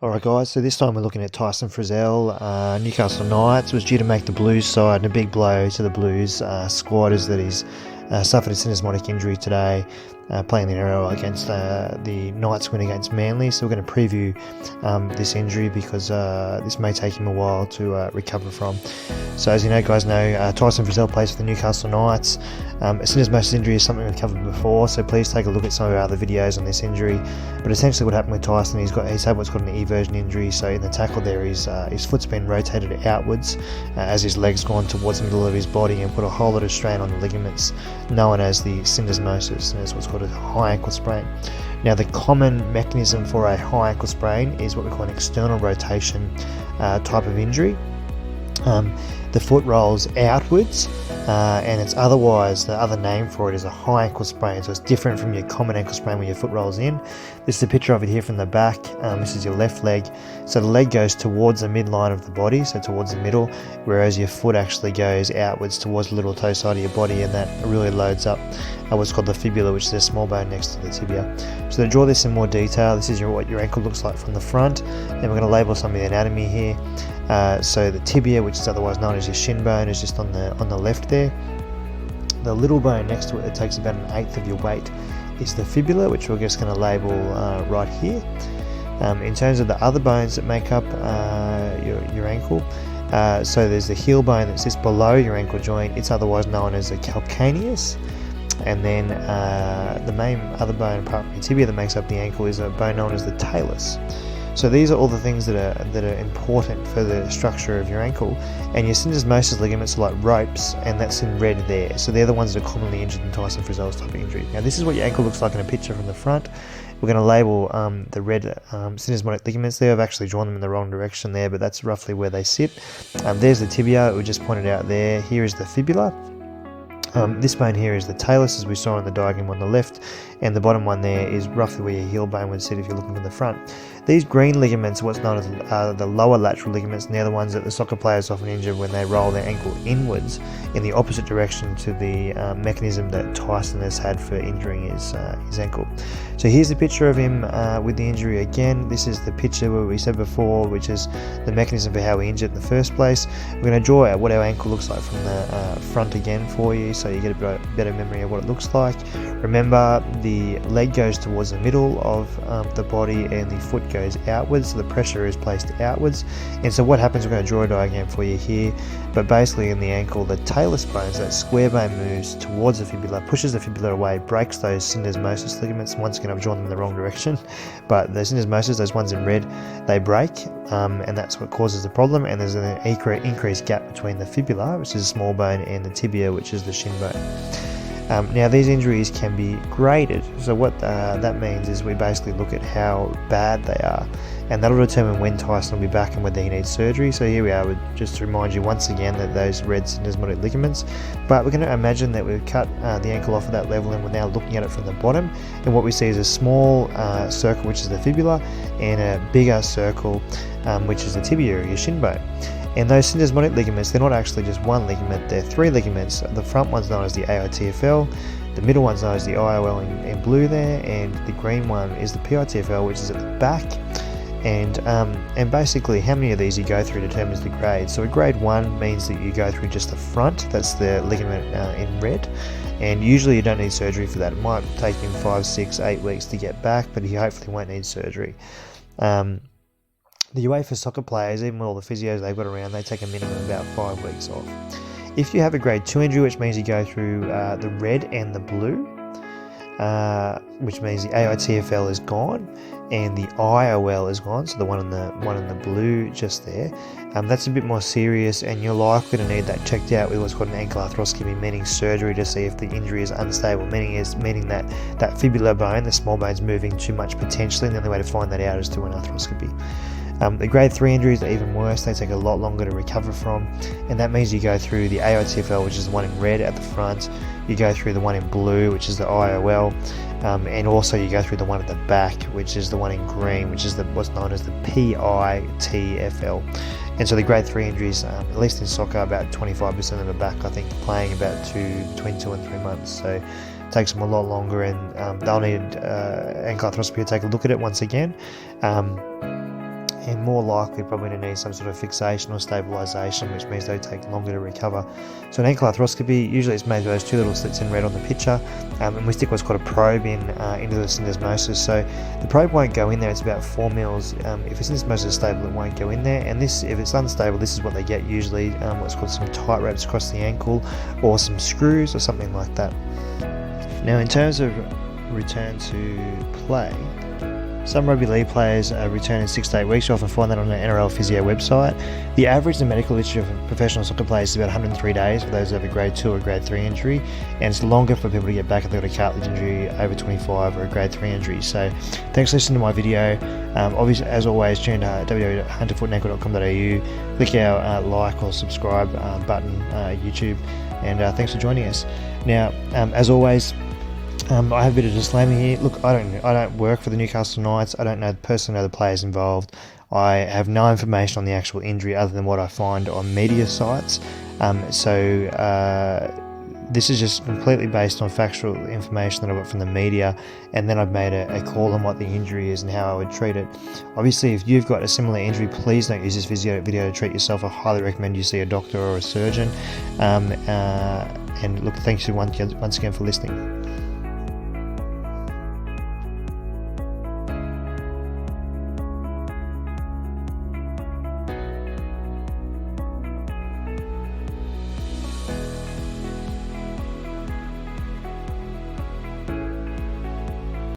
Alright guys, so this time we're looking at Tyson Frizell. Newcastle Knights was due to make the Blues side, and a big blow to the Blues squad is that he's suffered a Syndesmotic injury today, playing the NRL against the Knights win against Manly. So we're going to preview this injury because this may take him a while to recover from. So as you know, guys know, Tyson Frizell plays for the Newcastle Knights. A Syndesmosis injury is something we've covered before, so please take a look at some of our other videos on this injury. But essentially what happened with Tyson, he's had what's called an eversion injury. So in the tackle there, his foot's been rotated outwards as his leg's gone towards the middle of his body and put a whole lot of strain on the ligaments, known as the Syndesmosis, and it's what's called a high ankle sprain. Now the common mechanism for a high ankle sprain is what we call an external rotation type of injury. The foot rolls outwards, and it's otherwise, the other name for it is a high ankle sprain, so it's different from your common ankle sprain where your foot rolls in. This is a picture of it here from the back. This is your left leg, so the leg goes towards the midline of the body, so towards the middle, whereas your foot actually goes outwards towards the little toe side of your body, and that really loads up what's called the fibula, which is a small bone next to the tibia. So to draw this in more detail, this is what your ankle looks like from the front, and we're going to label some of the anatomy here. So the tibia, which is otherwise known as your shin bone, is just on the left there. The little bone next to it that takes about 1/8 of your weight is the fibula, which we're just going to label right here. In terms of the other bones that make up your ankle, so there's the heel bone that sits below your ankle joint. It's otherwise known as the calcaneus. And then the main other bone apart from your tibia that makes up the ankle is a bone known as the talus. So these are all the things that are important for the structure of your ankle, and your syndesmosis ligaments are like ropes, and that's in red there. So they're the ones that are commonly injured in Tyson Frizell's type of injury. Now this is what your ankle looks like in a picture from the front. We're going to label the red syndesmotic ligaments there. I've actually drawn them in the wrong direction there, but that's roughly where they sit. There's the tibia, we just pointed out there. Here is the fibula. This bone here is the talus, as we saw in the diagram on the left, and the bottom one there is roughly where your heel bone would sit if you're looking from the front. These green ligaments are what's known as the lower lateral ligaments, and they're the ones that the soccer players often injure when they roll their ankle inwards in the opposite direction to the mechanism that Tyson has had for injuring his ankle. So here's the picture of him with the injury again. This is the picture where we said before, which is the mechanism for how we injured in the first place. We're going to draw out what our ankle looks like from the front again for you, so you get a better memory of what it looks like. Remember, the leg goes towards the middle of the body and the foot goes outwards, so the pressure is placed outwards. And so what happens, we're going to draw a diagram for you here, but basically in the ankle, the talus bones, that square bone moves towards the fibula, pushes the fibula away, breaks those syndesmosis ligaments. Once again, I've drawn them in the wrong direction, but the syndesmosis, those ones in red, they break, and that's what causes the problem. And there's an increased gap between the fibula, which is a small bone, and the tibia, which is the shin bone. Now these injuries can be graded, so what that means is we basically look at how bad they are, and that'll determine when Tyson will be back and whether he needs surgery. So here we are, just to remind you once again that those red syndesmotic ligaments, but we're going to imagine that we've cut the ankle off at that level, and we're now looking at it from the bottom, and what we see is a small circle, which is the fibula, and a bigger circle, which is the tibia, or your shin bone. And those syndesmotic ligaments, they're not actually just one ligament, they're three ligaments. The front one's known as the AITFL, the middle one's known as the IOL in blue there, and the green one is the PITFL, which is at the back. And basically how many of these you go through determines the grade. So a grade 1 means that you go through just the front, that's the ligament in red, and usually you don't need surgery for that. It might take him 5, 6, 8 weeks to get back, but he hopefully won't need surgery. The UEFA soccer players, even with all the physios they've got around, they take a minimum of about 5 weeks off. If you have a grade 2 injury, which means you go through the red and the blue, which means the AITFL is gone and the IOL is gone, so the one in the blue just there, that's a bit more serious, and you're likely to need that checked out with what's called an ankle arthroscopy, meaning surgery to see if the injury is unstable, meaning that fibular bone, the small bone's moving too much potentially, and the only way to find that out is through an arthroscopy. The grade 3 injuries are even worse. They take a lot longer to recover from, and that means you go through the AITFL, which is the one in red at the front, you go through the one in blue, which is the IOL, and also you go through the one at the back, which is the one in green, which is what's known as the PITFL. And so the grade 3 injuries, at least in soccer, about 25% of them are back, I think, playing about between 2 and 3 months. So it takes them a lot longer, and they'll need ankle arthroscopy to take a look at it once again. and more likely probably to need some sort of fixation or stabilisation, which means they take longer to recover. So an ankle arthroscopy, usually it's made with those two little slits in red on the picture, and we stick what's called a probe in into the syndesmosis. So the probe won't go in there, it's about 4 mils. If a syndesmosis is stable, it won't go in there, and this, if it's unstable, this is what they get usually, what's called some tight wraps across the ankle, or some screws or something like that. Now in terms of return to play, some rugby league players return in 6 to 8 weeks. You often find that on the NRL physio website. The average in the medical literature for professional soccer players is about 103 days for those who have a grade 2 or grade 3 injury, and it's longer for people to get back if they've got a cartilage injury over 25 or a grade 3 injury. So thanks for listening to my video. Obviously, as always, tune to www.hunterfootankle.com.au, click our like or subscribe button YouTube, and thanks for joining us. Now, as always, I have a bit of disclaimer here. Look, I don't work for the Newcastle Knights. I don't personally know the players involved. I have no information on the actual injury other than what I find on media sites. This is just completely based on factual information that I got from the media, and then I've made a call on what the injury is and how I would treat it. Obviously, if you've got a similar injury, please don't use this video to treat yourself. I highly recommend you see a doctor or a surgeon. And look, thanks once again for listening.